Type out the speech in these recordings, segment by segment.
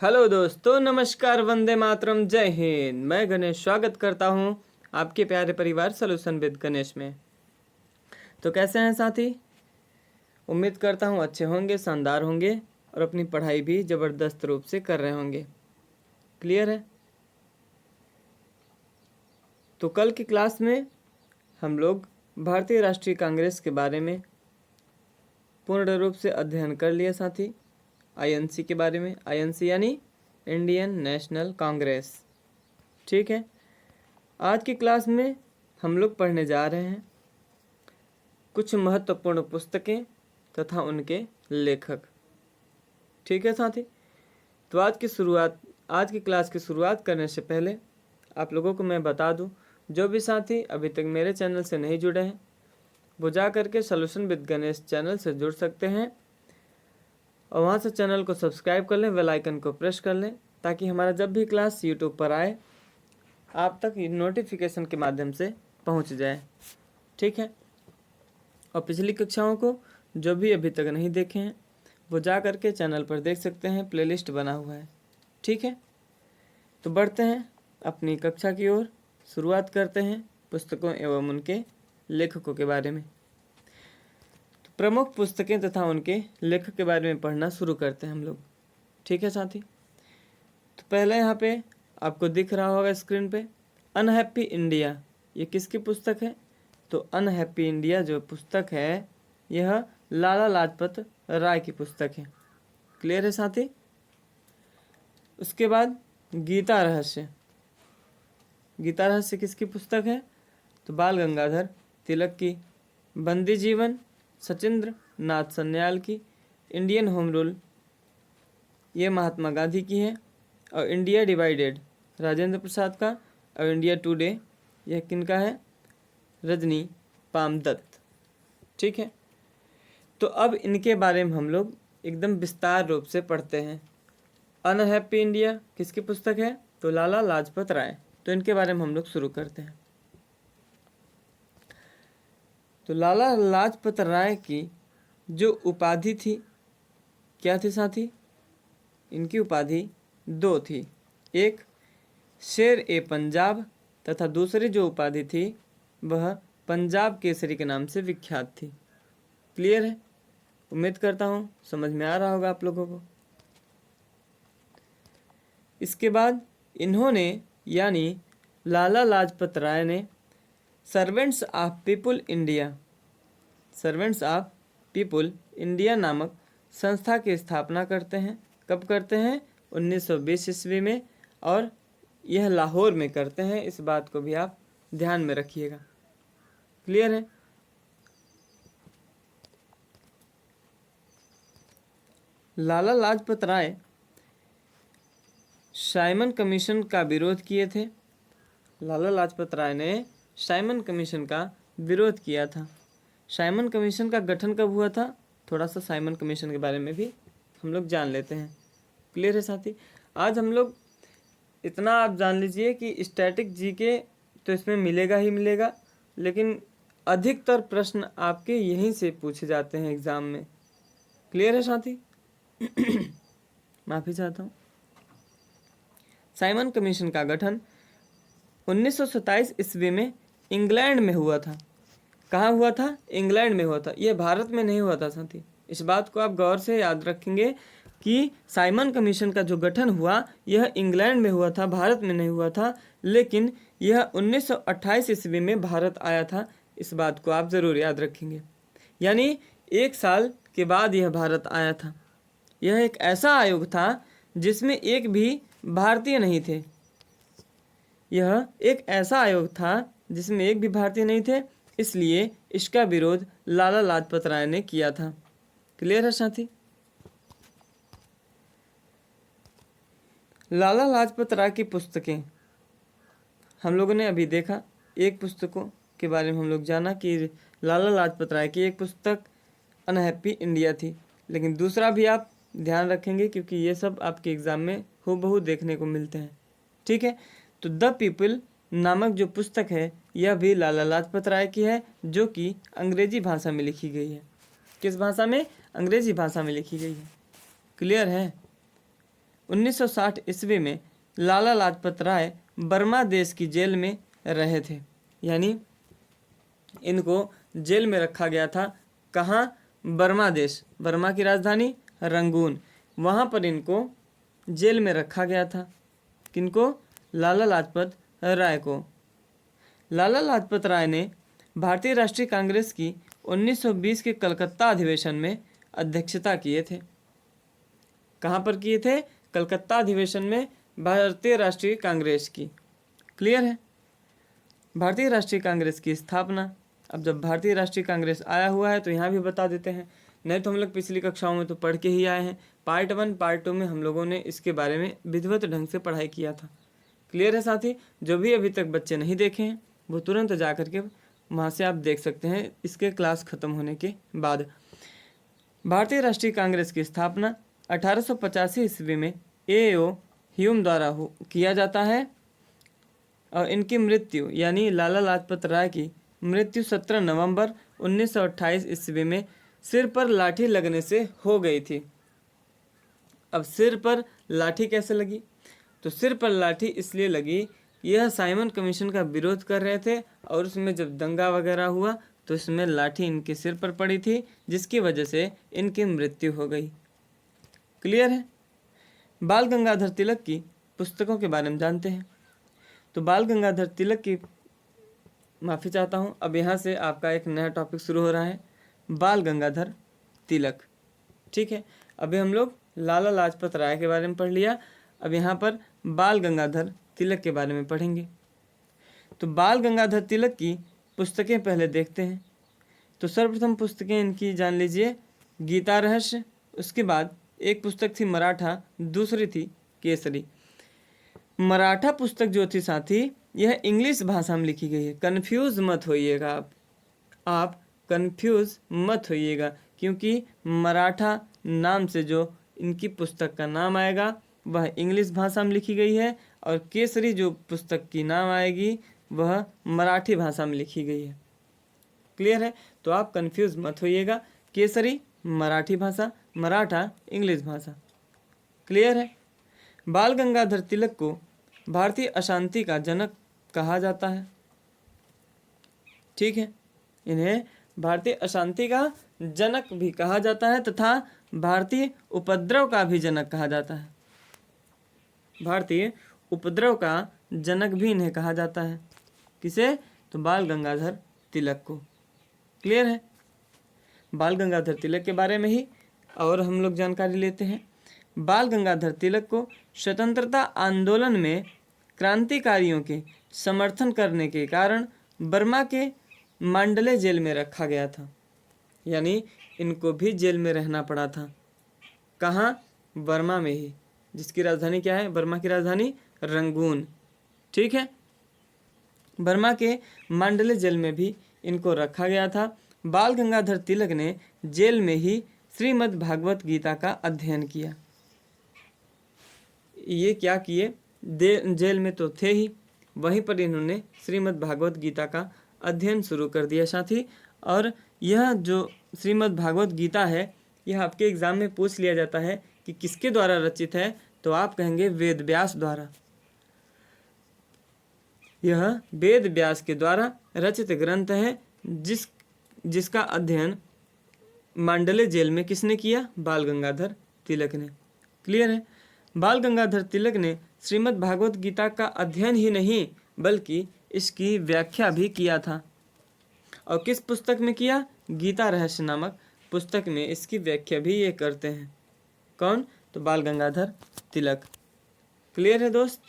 Hello दोस्तों, नमस्कार, वंदे मातरम, जय हिंद। मैं गणेश स्वागत करता हूं आपके प्यारे परिवार सॉल्यूशन विद गणेश में। तो कैसे हैं साथी? उम्मीद करता हूं अच्छे होंगे, शानदार होंगे और अपनी पढ़ाई भी ज़बरदस्त रूप से कर रहे होंगे। क्लियर है? तो कल की क्लास में हम लोग भारतीय राष्ट्रीय कांग्रेस के बारे में पूर्ण रूप से अध्ययन कर लिया साथी। आईएनसी के बारे में, आईएनसी यानी इंडियन नेशनल कांग्रेस। ठीक है, आज की क्लास में हम लोग पढ़ने जा रहे हैं कुछ महत्वपूर्ण पुस्तकें तथा उनके लेखक। ठीक है साथी, तो आज की क्लास की शुरुआत करने से पहले आप लोगों को मैं बता दूं, जो भी साथी अभी तक मेरे चैनल से नहीं जुड़े हैं वो जा करके सॉल्यूशन विद गणेश चैनल से जुड़ सकते हैं और वहाँ से चैनल को सब्सक्राइब कर लें, बेल आइकन को प्रेस कर लें, ताकि हमारा जब भी क्लास यूट्यूब पर आए आप तक नोटिफिकेशन के माध्यम से पहुँच जाए। ठीक है, और पिछली कक्षाओं को जो भी अभी तक नहीं देखे हैं वो जा करके चैनल पर देख सकते हैं, प्लेलिस्ट बना हुआ है। ठीक है, तो बढ़ते हैं अपनी कक्षा की ओर। शुरुआत करते हैं पुस्तकों एवं उनके लेखकों के बारे में। तो प्रमुख पुस्तकें तथा उनके लेखक के बारे में पढ़ना शुरू करते हैं हम लोग। ठीक है साथी, तो पहले यहाँ पे आपको दिख रहा होगा स्क्रीन पे अनहैप्पी इंडिया। ये किसकी पुस्तक है? तो अनहैप्पी इंडिया जो पुस्तक है यह लाला लाजपत राय की पुस्तक है। क्लियर है साथी? उसके बाद गीता रहस्य। गीता रहस्य किसकी पुस्तक है? तो बाल गंगाधर तिलक की। बंदी जीवन सचिंद्र नाथ सन्याल की। इंडियन होम रूल ये महात्मा गांधी की है। और इंडिया डिवाइडेड राजेंद्र प्रसाद का। और इंडिया टुडे यह किनका है? रजनी पामदत्त। ठीक है, तो अब इनके बारे में हम लोग एकदम विस्तार रूप से पढ़ते हैं। अनहैप्पी इंडिया किसकी पुस्तक है? तो लाला लाजपत राय। तो इनके बारे में हम लोग शुरू करते हैं। तो लाला लाजपत राय की जो उपाधि थी, क्या थी साथी? इनकी उपाधि दो थी, एक शेर ए पंजाब तथा दूसरी जो उपाधि थी वह पंजाब केसरी के नाम से विख्यात थी। क्लियर है? उम्मीद करता हूँ समझ में आ रहा होगा आप लोगों को। इसके बाद इन्होंने यानी लाला लाजपत राय ने सर्वेंट्स ऑफ पीपुल इंडिया नामक संस्था की स्थापना करते हैं। कब करते हैं? 1920 ईस्वी में, और यह लाहौर में करते हैं। इस बात को भी आप ध्यान में रखिएगा। क्लियर है? लाला लाजपत राय साइमन कमीशन का विरोध किए थे। लाला लाजपत राय ने साइमन कमीशन का विरोध किया था। साइमन कमीशन का गठन कब हुआ था? थोड़ा सा साइमन कमीशन के बारे में भी हम लोग जान लेते हैं। क्लियर है साथी? आज हम लोग इतना आप जान लीजिए कि स्टैटिक जीके तो इसमें मिलेगा ही मिलेगा, लेकिन अधिकतर प्रश्न आपके यहीं से पूछे जाते हैं एग्जाम में। क्लियर है साथी? माफ़ी चाहता हूँ। साइमन कमीशन का गठन 1927 ईस्वी में इंग्लैंड में हुआ था। कहाँ हुआ था? इंग्लैंड में हुआ था। यह भारत में नहीं हुआ था साथी। इस बात को आप गौर से याद रखेंगे कि साइमन कमीशन का जो गठन हुआ यह इंग्लैंड में हुआ था, भारत में नहीं हुआ था। लेकिन यह 1928 ईस्वी में भारत आया था। इस बात को आप ज़रूर याद रखेंगे। यानी 1 साल के बाद यह भारत आया था। यह एक ऐसा आयोग था जिसमें एक भी भारतीय नहीं थे। यह एक ऐसा आयोग था जिसमें एक भी भारतीय नहीं थे, इसलिए इसका विरोध लाला लाजपत राय ने किया था। क्लियर है साथी? लाला लाजपत राय की पुस्तकें हम लोगों ने अभी देखा। एक पुस्तकों के बारे में हम लोग जाना कि लाला लाजपत राय की एक पुस्तक अनहैप्पी इंडिया थी, लेकिन दूसरा भी आप ध्यान रखेंगे क्योंकि ये सब आपके एग्ज़ाम में हूबहू देखने को मिलते हैं। ठीक है, तो द पीपल नामक जो पुस्तक है यह भी लाला लाजपत राय की है, जो कि अंग्रेजी भाषा में लिखी गई है। किस भाषा में? अंग्रेजी भाषा में लिखी गई है। क्लियर है? 1960 ईस्वी में लाला लाजपत राय बर्मा देश की जेल में रहे थे। यानी इनको जेल में रखा गया था। कहाँ? बर्मा देश, बर्मा की राजधानी रंगून, वहाँ पर इनको जेल में रखा गया था। किनको? लाला लाजपत राय को। लाला लाजपत राय ने भारतीय राष्ट्रीय कांग्रेस की 1920 के कलकत्ता अधिवेशन में अध्यक्षता किए थे। कहाँ पर किए थे? कलकत्ता अधिवेशन में भारतीय राष्ट्रीय कांग्रेस की। क्लियर है? भारतीय राष्ट्रीय कांग्रेस की स्थापना। अब जब भारतीय राष्ट्रीय कांग्रेस आया हुआ है तो यहाँ भी बता देते हैं, नहीं तो हम लोग पिछली कक्षाओं में तो पढ़ के ही आए हैं। पार्ट 1 पार्ट 2 में हम लोगों ने इसके बारे में विधिवत ढंग से पढ़ाई किया था। क्लियर है साथी? जो भी अभी तक बच्चे नहीं देखे हैं वो तुरंत जा करके वहाँ से आप देख सकते हैं इसके क्लास खत्म होने के बाद। भारतीय राष्ट्रीय कांग्रेस की स्थापना 1885 ईस्वी में A.O. ह्यूम द्वारा किया जाता है और इनकी मृत्यु यानी लाला लाजपत राय की मृत्यु 17 नवंबर 1928 ईस्वी में सिर पर लाठी लगने से हो गई थी। अब सिर पर लाठी कैसे लगी? तो सिर पर लाठी इसलिए लगी, यह साइमन कमीशन का विरोध कर रहे थे और उसमें जब दंगा वगैरह हुआ तो इसमें लाठी इनके सिर पर पड़ी थी, जिसकी वजह से इनकी मृत्यु हो गई। क्लियर है? बाल गंगाधर तिलक की पुस्तकों के बारे में जानते हैं। तो बाल गंगाधर तिलक की, माफ़ी चाहता हूँ, अब यहाँ से आपका एक नया टॉपिक शुरू हो रहा है, बाल गंगाधर तिलक। ठीक है, अभी हम लोग लाला लाजपत राय के बारे में पढ़ लिया, अब यहाँ पर बाल गंगाधर तिलक के बारे में पढ़ेंगे। तो बाल गंगाधर तिलक की पुस्तकें पहले देखते हैं। तो सर्वप्रथम पुस्तकें इनकी जान लीजिए, गीता रहस्य, उसके बाद एक पुस्तक थी मराठा, दूसरी थी केसरी। मराठा पुस्तक जो थी साथी, यह इंग्लिश भाषा में लिखी गई है। कन्फ्यूज़ मत होइएगा आप कन्फ्यूज़ मत होइएगा, क्योंकि मराठा नाम से जो इनकी पुस्तक का नाम आएगा वह इंग्लिश भाषा में लिखी गई है और केसरी जो पुस्तक की नाम आएगी वह मराठी भाषा में लिखी गई है। क्लियर है? तो आप कंफ्यूज मत होइएगा, केसरी मराठी भाषा, मराठा इंग्लिश भाषा। क्लियर है? बाल गंगाधर तिलक को भारतीय अशांति का जनक कहा जाता है। ठीक है, इन्हें भारतीय अशांति का जनक भी कहा जाता है तथा भारतीय उपद्रव का भी जनक कहा जाता है। भारतीय उपद्रव का जनक भी इन्हें कहा जाता है। किसे? तो बाल गंगाधर तिलक को। क्लियर है? बाल गंगाधर तिलक के बारे में ही और हम लोग जानकारी लेते हैं। बाल गंगाधर तिलक को स्वतंत्रता आंदोलन में क्रांतिकारियों के समर्थन करने के कारण बर्मा के मांडले जेल में रखा गया था। यानी इनको भी जेल में रहना पड़ा था। कहाँ? बर्मा में ही, जिसकी राजधानी क्या है? बर्मा की राजधानी रंगून। ठीक है, बर्मा के मांडले जेल में भी इनको रखा गया था। बाल गंगाधर तिलक ने जेल में ही श्रीमद् भागवत गीता का अध्ययन किया। ये क्या किए? जेल में तो थे ही, वहीं पर इन्होंने श्रीमद् भागवत गीता का अध्ययन शुरू कर दिया साथी। और यह जो श्रीमद् भागवत गीता है, यह आपके एग्जाम में पूछ लिया जाता है कि किसके द्वारा रचित है, तो आप कहेंगे वेद व्यास द्वारा। यह वेद व्यास के द्वारा रचित ग्रंथ है, जिसका अध्ययन मांडले जेल में किसने किया? बाल गंगाधर तिलक ने। क्लियर है? बाल गंगाधर तिलक ने श्रीमद् भागवत गीता का अध्ययन ही नहीं बल्कि इसकी व्याख्या भी किया था। और किस पुस्तक में किया? गीता रहस्य नामक पुस्तक में इसकी व्याख्या भी ये करते हैं। कौन? तो बाल गंगाधर तिलक। क्लियर है दोस्त?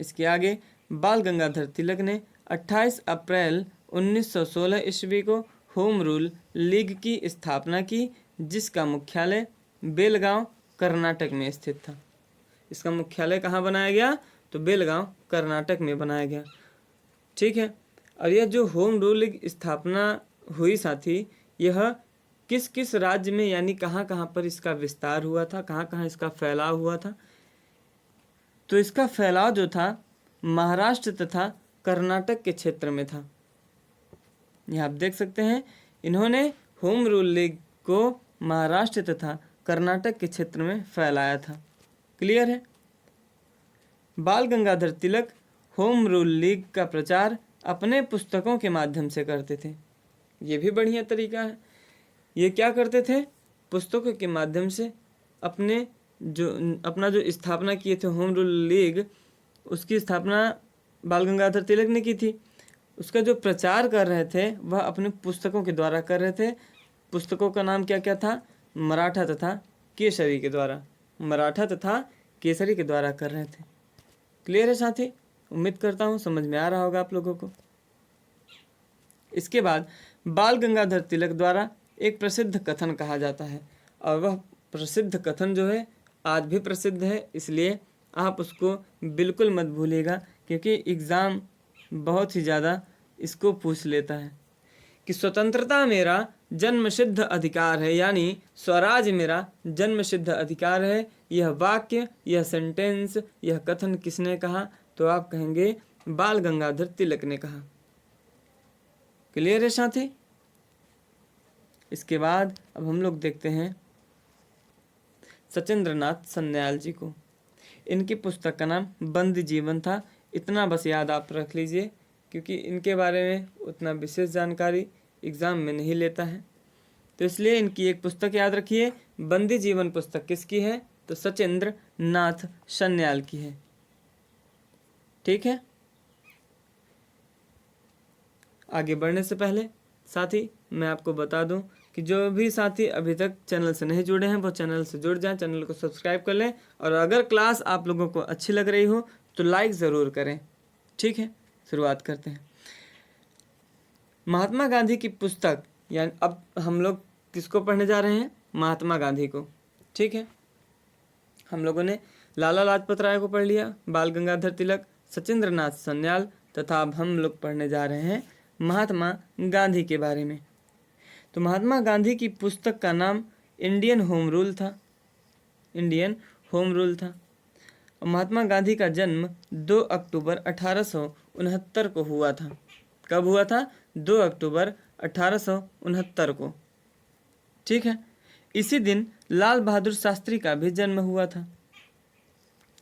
इसके आगे बाल गंगाधर तिलक ने 28 अप्रैल 1916 ईस्वी को होम रूल लीग की स्थापना की, जिसका मुख्यालय बेलगांव कर्नाटक में स्थित था। इसका मुख्यालय कहाँ बनाया गया? तो बेलगांव कर्नाटक में बनाया गया। ठीक है, और यह जो होम रूल लीग स्थापना हुई साथी, यह किस किस राज्य में यानी कहाँ कहाँ पर इसका विस्तार हुआ था, कहाँ कहाँ इसका फैलाव हुआ था? तो इसका फैलाव जो था महाराष्ट्र तथा कर्नाटक के क्षेत्र में था। यहाँ आप देख सकते हैं, इन्होंने होम रूल लीग को महाराष्ट्र तथा कर्नाटक के क्षेत्र में फैलाया था। क्लियर है। बाल Gangadhar Tilak home rule league का प्रचार अपने पुस्तकों के माध्यम से करते थे। ये भी बढ़िया तरीका है। ये क्या करते थे? पुस्तकों के माध्यम से अपना जो स्थापना किए थे होम रूल लीग, उसकी स्थापना बाल गंगाधर तिलक ने की थी। उसका जो प्रचार कर रहे थे वह अपने पुस्तकों के द्वारा कर रहे थे। पुस्तकों का नाम क्या क्या था? मराठा तथा केसरी के द्वारा, मराठा तथा केसरी के द्वारा कर रहे थे। क्लियर है साथी? उम्मीद करता हूँ समझ में आ रहा होगा आप लोगों को। इसके बाद बाल गंगाधर तिलक द्वारा एक प्रसिद्ध कथन कहा जाता है, और वह प्रसिद्ध कथन जो है आज भी प्रसिद्ध है, इसलिए आप उसको बिल्कुल मत भूलिएगा, क्योंकि एग्ज़ाम बहुत ही ज़्यादा इसको पूछ लेता है कि स्वतंत्रता मेरा जन्मसिद्ध अधिकार है, यानी स्वराज मेरा जन्मसिद्ध अधिकार है। यह वाक्य, यह सेंटेंस, यह कथन किसने कहा? तो आप कहेंगे बाल गंगाधर तिलक ने कहा। क्लियर है साथी? इसके बाद अब हम लोग देखते हैं सचिंद्रनाथ सन्याल जी को। इनकी पुस्तक का नाम बंदी जीवन था। इतना बस याद आप रख लीजिए, क्योंकि इनके बारे में उतना विशेष जानकारी एग्ज़ाम में नहीं लेता है, तो इसलिए इनकी एक पुस्तक याद रखिए। बंदी जीवन पुस्तक किसकी है? तो सचिंद्र नाथ सन्याल की है। ठीक है। आगे बढ़ने से पहले साथी मैं आपको बता दूं कि जो भी साथी अभी तक चैनल से नहीं जुड़े हैं वो चैनल से जुड़ जाएं, चैनल को सब्सक्राइब कर लें, और अगर क्लास आप लोगों को अच्छी लग रही हो तो लाइक ज़रूर करें। ठीक है, शुरुआत करते हैं। महात्मा गांधी की पुस्तक, यानी अब हम लोग किसको पढ़ने जा रहे हैं? महात्मा गांधी को। ठीक है, हम लोगों ने लाला लाजपत राय को पढ़ लिया, बाल गंगाधर तिलक, सचिंद्रनाथ सन्याल, तथा अब हम लोग पढ़ने जा रहे हैं महात्मा गांधी के बारे में। तो महात्मा गांधी की पुस्तक का नाम इंडियन होम रूल था। इंडियन होम रूल था। और महात्मा गांधी का जन्म 2 अक्टूबर 1869 को हुआ था। कब हुआ था? 2 अक्टूबर 1869 को। ठीक है। इसी दिन लाल बहादुर शास्त्री का भी जन्म हुआ था।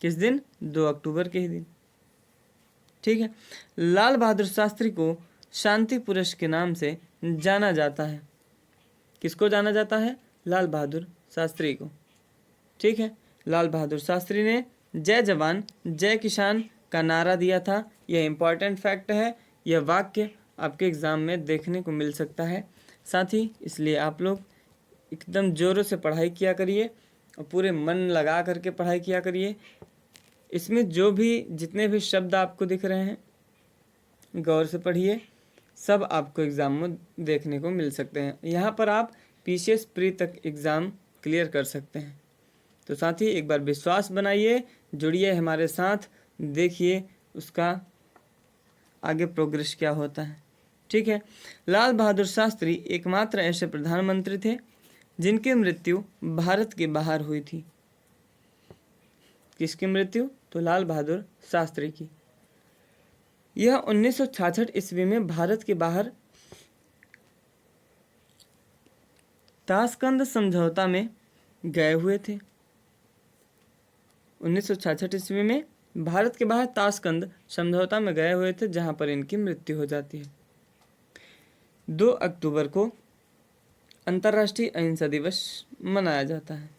किस दिन? 2 अक्टूबर के ही दिन। ठीक है। लाल बहादुर शास्त्री को शांति पुरुष के नाम से जाना जाता है। किसको जाना जाता है? लाल बहादुर शास्त्री को। ठीक है। लाल बहादुर शास्त्री ने जय जवान जय किसान का नारा दिया था। यह इम्पॉर्टेंट फैक्ट है। यह वाक्य आपके एग्ज़ाम में देखने को मिल सकता है साथी, इसलिए आप लोग एकदम ज़ोरों से पढ़ाई किया करिए और पूरे मन लगा करके पढ़ाई किया करिए। इसमें जो भी जितने भी शब्द आपको दिख रहे हैं गौर से पढ़िए, सब आपको एग्ज़ाम में देखने को मिल सकते हैं। यहाँ पर आप पीसीएस प्री तक एग्ज़ाम क्लियर कर सकते हैं। तो साथी एक बार विश्वास बनाइए, जुड़िए हमारे साथ, देखिए उसका आगे प्रोग्रेस क्या होता है। ठीक है। लाल बहादुर शास्त्री एकमात्र ऐसे प्रधानमंत्री थे जिनकी मृत्यु भारत के बाहर हुई थी। किसकी मृत्यु? तो लाल बहादुर शास्त्री की। यह 1966 ईस्वी में भारत के बाहर ताशकंद समझौता में गए हुए थे। 1966 ईस्वी में भारत के बाहर ताशकंद समझौता में गए हुए थे, जहां पर इनकी मृत्यु हो जाती है। 2 अक्टूबर को अंतर्राष्ट्रीय अहिंसा दिवस मनाया जाता है।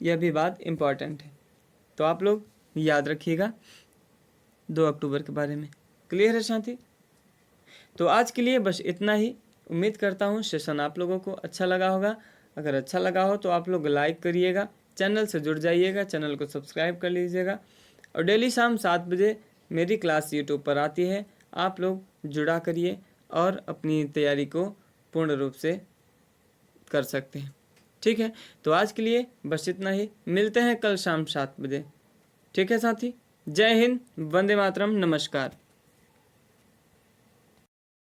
यह भी बात इम्पॉर्टेंट है, तो आप लोग याद रखिएगा 2 अक्टूबर के बारे में। क्लियर है साथी? तो आज के लिए बस इतना ही। उम्मीद करता हूँ सेशन आप लोगों को अच्छा लगा होगा। अगर अच्छा लगा हो तो आप लोग लाइक करिएगा, चैनल से जुड़ जाइएगा, चैनल को सब्सक्राइब कर लीजिएगा, और डेली शाम 7 बजे मेरी क्लास यूट्यूब पर आती है। आप लोग जुड़ा करिए और अपनी तैयारी को पूर्ण रूप से कर सकते हैं। ठीक है। तो आज के लिए बस इतना ही। मिलते हैं कल शाम 7 बजे। ठीक है साथी? जय हिंद, वंदे मातरम, नमस्कार।